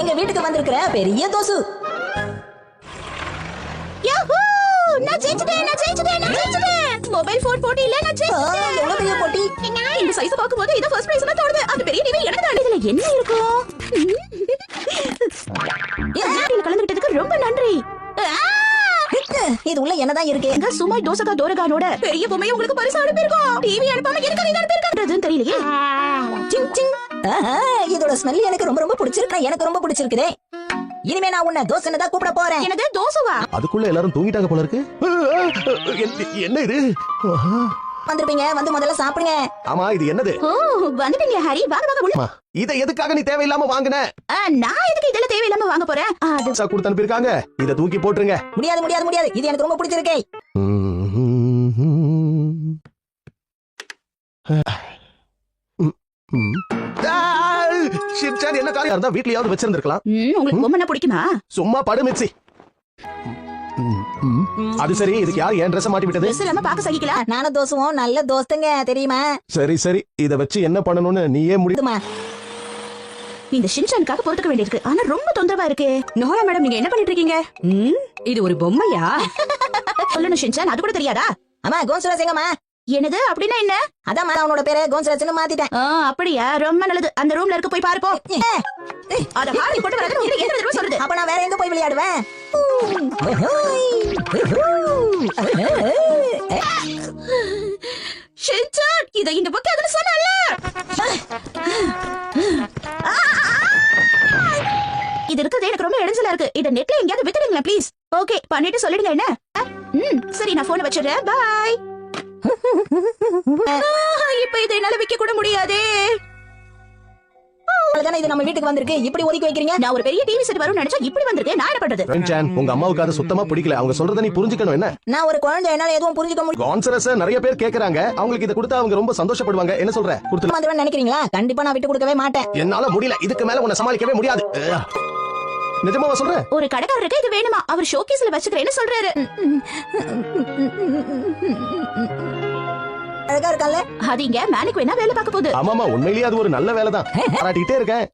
எங்க வீட்டுக்கு வந்திருக்கிற பெரிய தோசு. நான் ஜெயிச்சிட்டேன். மொபைல் போன் போட்டியில நான் ஜெயிச்சிட்டேன். எவ்வளவு பெரிய போட்டி. இந்த சைஸ் பாக்கும்போது இது ஃபர்ஸ்ட் பிரைஸ் தான் தோணுது. அந்த பெரிய டிவி எனக்கு தான். இதுல என்ன இருக்கும்? இந்த கலந்துக்கிட்டதுக்கு ரொம்ப நன்றி. இது உள்ள என்னதான் இருக்கு? எங்க சுமை தோசகா தோரகானோட பெரிய பொம்மையை உங்களுக்கு பரிசு அனுப்பியிருக்கோம். டிவி அனுப்பாம எனக்கு நீங்க அனுப்பியிருக்கன்றதுன்னு தெரியலையே. சிங் சிங். இதோட ஸ்மெல் எனக்கு ரொம்ப ரொம்ப பிடிச்சிருக்கு. எனக்கு ரொம்ப பிடிச்சிருக்குதே. இனிமே நான் உன்னை தோசைன்னு தான் கூப்பிட போறேன். என்னது தோசைவா? அதுக்குள்ள எல்லாரும் தூங்கிட்டாங்க போல இருக்கு. என்ன இது? வந்திருப்பீங்க, வந்து முதல்ல சாப்பிடுங்க. ஆமா, இது என்னது? ஓ, வந்துட்டீங்க ஹரி. வாங்க வாங்க உள்ள. இத எதுக்காக நீ தேவையில்லாம வாங்குன? நான் எதுக்கு இதெல்லாம் தேவையில்லாம வாங்க போறேன்? அது கொடுத்து அனுப்பிருக்காங்க. இத தூக்கி போட்டுருங்க. முடியாது முடியாது முடியாது. இது எனக்கு ரொம்ப பிடிச்சிருக்கே. ஷின்சான் என்ன காரியம் இருந்தா வீட்லயாவது வச்சிருந்திருக்கலாம். உங்களுக்கு பொம்மை பிடிக்குமா? சும்மா படு மிச்சி. அது சரி, இதுக்கு யார் ஏன் ட்ரெஸ் மாட்டி விட்டது? ட்ரெஸ் இல்லாம பாக்க சகிக்கல. நானும் தோசுவும் நல்ல தோஸ்துங்க தெரியுமா? சரி சரி, இத வச்சு என்ன பண்ணணும்னு நீயே முடியுமா? இந்த ஷின்சானுக்காக பொறுத்துக்க வேண்டியிருக்கு. ஆனா ரொம்ப தொந்தரவா இருக்கு. நோரா மேடம், நீங்க என்ன பண்ணிட்டு இருக்கீங்க? இது ஒரு பொம்மையா? சொல்லணும் ஷின்சான், அது கூட தெரியாதா? அம்மா கோன்சுராஜ் எங்கம்மா? என்னது? அப்படின்னா என்ன? அதான் அவனோட பேரை கோன்சுராஜ்னு மாத்திட்டேன். அப்படியா? ரொம்ப நல்லது. அந்த ரூம்ல இருக்க போய் பாருப்போ. அத ஹாரி போட்டு வரது உங்களுக்கு எத்தனை தடவை சொல்றது? அப்ப நான் வேற எங்க போய் விளையாடுவேன்? ஷின்சான், இத இந்த பக்கம் அதுல சொன்னல. இது இருக்குது எனக்கு ரொம்ப இடைஞ்சலா இருக்கு. இத நெட்ல எங்கயாவது வித்துடுங்க ப்ளீஸ். ஓகே, பண்ணிட்டு சொல்லிடுங்க என்ன? சரி, நான் போனை வச்சிடுறேன். பை. இப்ப இதை என்னால விக்க கூட முடியாதே. இது நம்ம வீட்டுக்கு வந்திருக்கு. இப்படி ஒதுக்கி வைக்கிறீங்க? நான் ஒரு பெரிய டிவி செட் வரும்னு நினைச்சா இப்படி வந்திருக்கு. நான் என்ன பண்றது? ஷின்சான், உங்க அம்மாவுக்கு அது சுத்தமா பிடிக்கல. அவங்க சொல்றத நீ புரிஞ்சுக்கணும். என்ன? நான் ஒரு குழந்தை, என்னால எதுவும் புரிஞ்சுக்க முடியும். கான்சரஸ் நிறைய பேர் கேக்குறாங்க. அவங்களுக்கு இத கொடுத்தா அவங்க ரொம்ப சந்தோஷப்படுவாங்க. என்ன சொல்ற? கொடுத்து வந்துருவேன் நினைக்கிறீங்களா? கண்டிப்பா நான் விட்டு கொடுக்கவே மாட்டேன். என்னால முடியல. இதுக்கு மேல உன்னை சமாளிக்கவே முடியாது. நிஜமாவா சொல்ற? ஒரு கடைக்காரருக்கு இது வேணுமா? அவர் ஷோகேஸ்ல வச்சுக்கிறேன்னு சொல்றாரு. அழகா இருக்கல்ல? அது இங்க மேனிக் வேணா வேலை பார்க்க போகுது. ஆமாமா, உண்மையிலேயே அது ஒரு நல்ல வேலை தான். பாராட்டிட்டே இருக்கேன்.